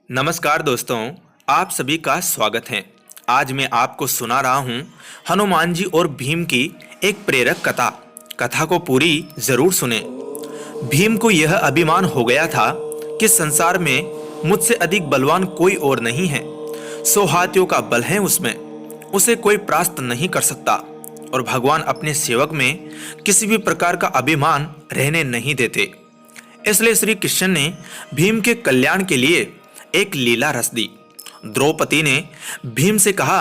नमस्कार दोस्तों, आप सभी का स्वागत है। आज मैं आपको सुना रहा हूँ हनुमान जी और भीम की एक प्रेरक कथा को पूरी जरूर सुने। भीम को यह अभिमान हो गया था कि संसार में मुझसे अधिक बलवान कोई और नहीं है। 100 हाथियों का बल है उसमें, उसे कोई परास्त नहीं कर सकता। और भगवान अपने सेवक में किसी भी प्रकार का अभिमान रहने नहीं देते। इसलिए श्री कृष्ण ने भीम के कल्याण के लिए एक लीला रच दी। द्रौपदी ने भीम से कहा,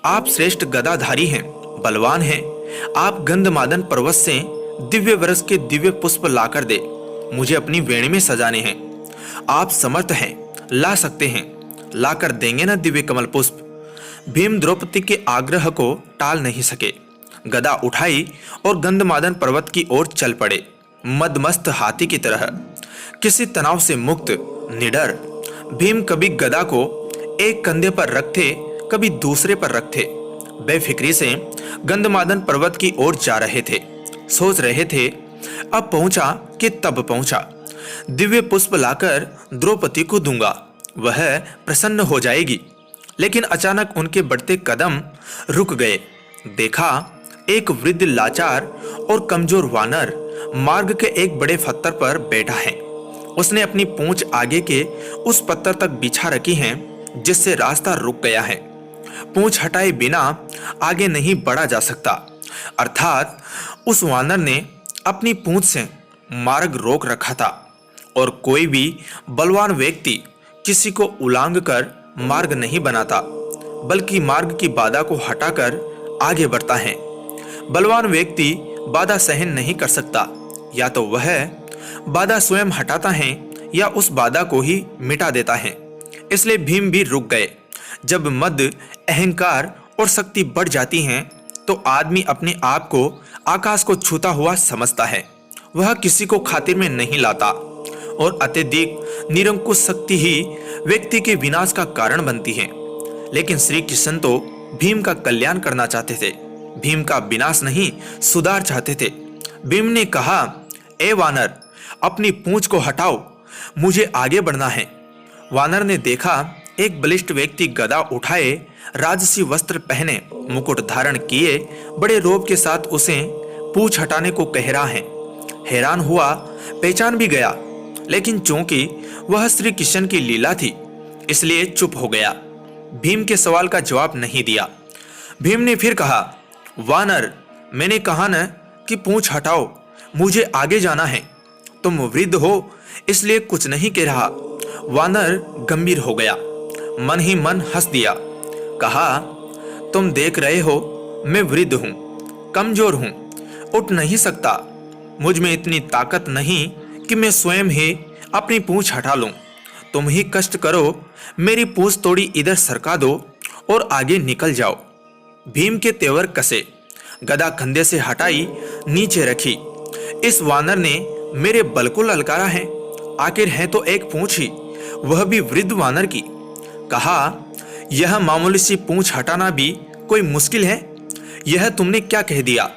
आप श्रेष्ठ गदाधारी हैं, बलवान हैं। आप गंधमादन पर्वत से दिव्य वरस के दिव्य पुष्प लाकर दे, मुझे अपनी वेणी में सजाने हैं। आप समर्थ हैं, ला सकते हैं, लाकर देंगे ना दिव्य कमल पुष्प। भीम द्रौपदी के आग्रह को टाल नहीं सके। गदा उठाई और गंधमादन पर्वत की ओर चल पड़े, मदमस्त हाथी की तरह, किसी तनाव से मुक्त, निडर। भीम कभी गदा को एक कंधे पर रखते, कभी दूसरे पर रखते, बेफिक्री से गंधमादन पर्वत की ओर जा रहे थे। सोच रहे थे, अब पहुंचा कि तब पहुंचा। दिव्य पुष्प लाकर द्रौपदी को दूंगा, वह प्रसन्न हो जाएगी। लेकिन अचानक उनके बढ़ते कदम रुक गए। देखा, एक वृद्ध लाचार और कमजोर वानर मार्ग के एक बड़े पत्थर पर बैठा है। उसने अपनी पूंछ आगे के उस पत्थर तक बिछा रखी है जिससे रास्ता रुक गया है। पूंछ हटाए बिना आगे नहीं बढ़ा जा सकता। अर्थात उस वानर ने अपनी पूंछ से मार्ग रोक रखा था। और कोई भी बलवान व्यक्ति किसी को उलांघ कर मार्ग नहीं बनाता, बल्कि मार्ग की बाधा को हटाकर आगे बढ़ता है। बलवान व्यक्ति बाधा सहन नहीं कर सकता, या तो वह बाधा स्वयं हटाता है या उस बाधा को ही मिटा देता है। इसलिए भीम भी रुक गए। जब मद, अहंकार और शक्ति बढ़ जाती हैं तो आदमी अपने आप को आकाश को छूता हुआ समझता है। वह किसी को खातिर में नहीं लाता और अत्यधिक निरंकुश शक्ति ही व्यक्ति के विनाश का कारण बनती है। लेकिन श्री कृष्ण तो भीम का कल्याण करना चाहते थे, भीम का विनाश नहीं, सुधार चाहते थे। भीम ने कहा, ए वानर, अपनी पूंछ को हटाओ, मुझे आगे बढ़ना है। वानर ने देखा, एक बलिष्ठ व्यक्ति गदा उठाए, राजसी वस्त्र पहने, मुकुट धारण किए, बड़े रोब के साथ उसे पूंछ हटाने को कह रहा है। हैरान हुआ, पहचान भी गया, लेकिन चूंकि वह श्री कृष्ण की लीला थी इसलिए चुप हो गया। भीम के सवाल का जवाब नहीं दिया। भीम ने फिर कहा, वानर, मैंने कहा न कि पूंछ हटाओ, मुझे आगे जाना है। तुम वृद्ध हो इसलिए कुछ नहीं कह रहा। वानर गंभीर हो गया, मन ही मन हंस दिया। कहा, तुम देख रहे हो, मैं वृद्ध हूं, कमजोर हूं, उठ नहीं सकता। मुझ में इतनी ताकत नहीं कि मैं स्वयं ही अपनी पूंछ हटा लूं। तुम ही कष्ट करो, मेरी पूंछ थोड़ी इधर सरका दो और आगे निकल जाओ। भीम के तेवर कसे, गदा कंधे से हटाई, नीचे रखी। इस वानर ने मेरे बल को ललकारा है, आखिर है तो एक पूंछ ही, वह भी वृद्ध वानर की। कहा, यह मामूली सी पूंछ हटाना भी कोई मुश्किल है? यह तुमने क्या कह दिया?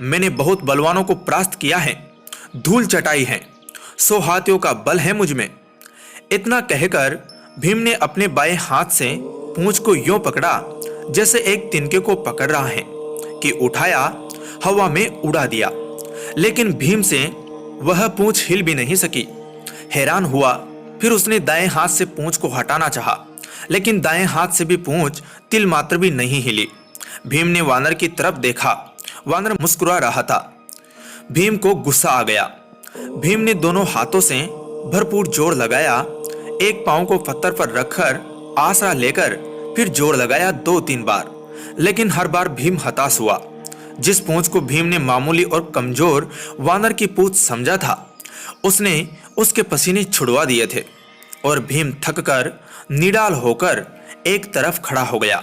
मैंने बहुत बलवानों को परास्त किया है, धूल चटाई है, 100 हाथियों का बल है मुझ में। इतना कहकर भीम ने अपने बाएं हाथ से पूंछ को यूं पकड़ा जैसे एक तिनके को पकड़ रहा है कि उठाया, हवा में उड़ा दिया। लेकिन भीम से वह पूंछ हिल भी नहीं सकी। हैरान हुआ, फिर उसने दाएं हाथ से पूंछ को हटाना चाहा, लेकिन दाएं हाथ से भी पूंछ तिल मात्र भी नहीं हिली। भीम ने वानर की तरफ देखा, वानर मुस्कुरा रहा था। भीम को गुस्सा आ गया। भीम ने दोनों हाथों से भरपूर जोर लगाया, एक पांव को पत्थर पर रखकर आसरा लेकर फिर जोर लगाया 2-3 बार, लेकिन हर बार भीम हताश हुआ। जिस पूंछ को भीम ने मामूली और कमजोर वानर की पूंछ समझा था, उसने उसके पसीने छुड़वा दिए थे और भीम थककर निडाल होकर एक तरफ खड़ा हो गया।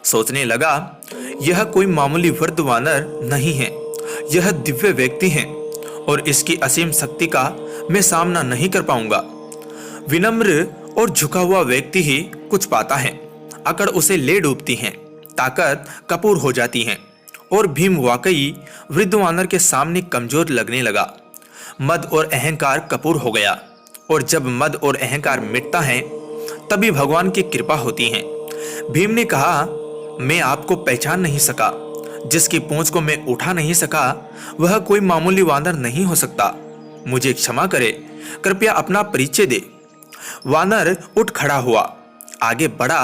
सोचने लगा, यह कोई मामूली वृद्ध वानर नहीं है, यह दिव्य व्यक्ति है और इसकी असीम शक्ति का मैं सामना नहीं कर पाऊंगा। विनम्र और झुका हुआ व्यक्ति ही कुछ पाता है, अकड़ उसे ले डूबती है, ताकत कपूर हो जाती है। और भीम वाकई वृद्ध वानर के सामने कमजोर लगने लगा। मद और अहंकार कपूर हो गया, और जब मद और अहंकार मिटता है तभी भगवान की कृपा होती है। भीम ने कहा, मैं आपको पहचान नहीं सका, जिसकी पूंछ को मैं उठा नहीं सका वह कोई मामूली वानर नहीं हो सकता। मुझे क्षमा करे, कृपया अपना परिचय दे। वानर उठ खड़ा हुआ, आगे बढ़ा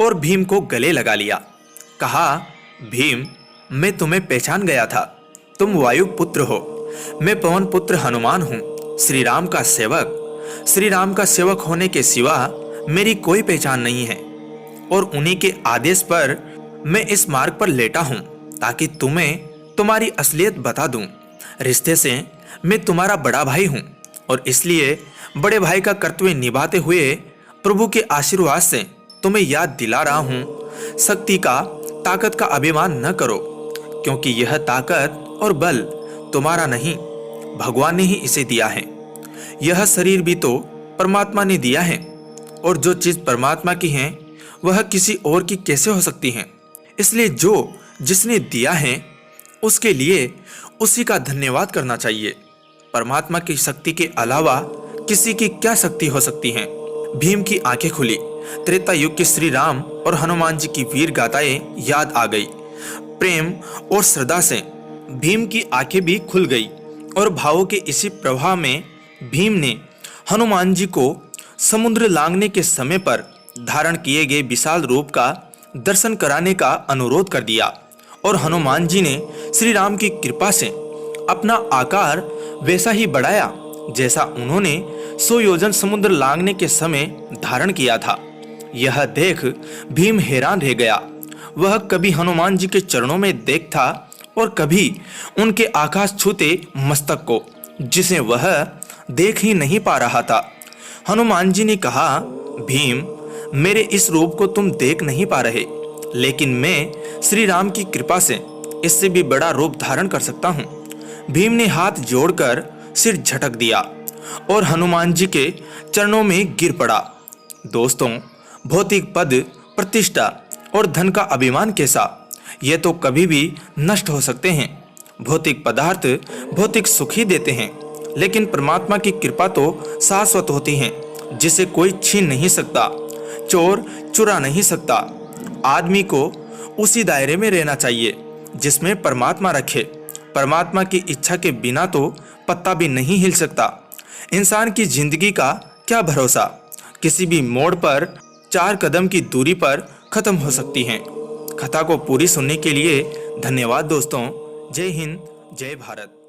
और भीम को गले लगा लिया। कहा, भीम, मैं तुम्हें पहचान गया था। तुम वायु पुत्र हो, मैं पवन पुत्र हनुमान हूँ, श्री राम का सेवक। श्री राम का सेवक होने के सिवा मेरी कोई पहचान नहीं है और उन्हीं के आदेश पर मैं इस मार्ग पर लेटा हूँ ताकि तुम्हें तुम्हारी असलियत बता दूं। रिश्ते से मैं तुम्हारा बड़ा भाई हूँ और इसलिए बड़े भाई का कर्तव्य निभाते हुए प्रभु के आशीर्वाद से तुम्हें याद दिला रहा हूँ। शक्ति का, ताकत का अभिमान न करो, क्योंकि यह ताकत और बल तुम्हारा नहीं, भगवान ने ही इसे दिया है। यह शरीर भी तो परमात्मा ने दिया है और जो चीज परमात्मा की है वह किसी और की कैसे हो सकती है। इसलिए जो जिसने दिया है उसके लिए उसी का धन्यवाद करना चाहिए। परमात्मा की शक्ति के अलावा किसी की क्या शक्ति हो सकती है। भीम की आंखें खुली। त्रेता युग के श्री राम और हनुमान जी की वीर गाथाएं याद आ गई। प्रेम और श्रद्धा से भीम की आंखें भी खुल गई और भावों के इसी प्रवाह में भीम ने हनुमान जी को समुद्र लांघने के समय पर धारण किए गए विशाल रूप का दर्शन कराने का अनुरोध कर दिया और हनुमान जी ने श्री राम की कृपा से अपना आकार वैसा ही बढ़ाया जैसा उन्होंने 100 योजन समुद्र लांघने के समय धारण किया था। यह देख भीम हैरान रह गया। वह कभी हनुमान जी के चरणों में देखता और कभी उनके आकाश छूते मस्तक को, जिसे वह देख ही नहीं पा रहा था। हनुमान जी ने कहा, भीम, मेरे इस रूप को तुम देख नहीं पा रहे, लेकिन मैं श्री राम की कृपा से इससे भी बड़ा रूप धारण कर सकता हूँ। भीम ने हाथ जोड़कर सिर झटक दिया और हनुमान जी के चरणों में गिर पड़ा। दोस्तों, भौतिक पद, प्रतिष्ठा और धन का अभिमान कैसा, ये तो कभी भी नष्ट हो सकते हैं। भौतिक पदार्थ भौतिक सुख ही देते हैं, लेकिन परमात्मा की कृपा तो शाश्वत होती है, जिसे कोई छीन नहीं सकता, चोर चुरा नहीं सकता। आदमी को उसी दायरे में रहना चाहिए जिसमें परमात्मा रखे। परमात्मा की इच्छा के बिना तो पत्ता भी नहीं हिल सकता। इंसान की जिंदगी का क्या भरोसा, किसी भी मोड़ पर 4 कदम की दूरी पर खत्म हो सकती है। कथा को पूरी सुनने के लिए धन्यवाद दोस्तों। जय हिंद, जय भारत।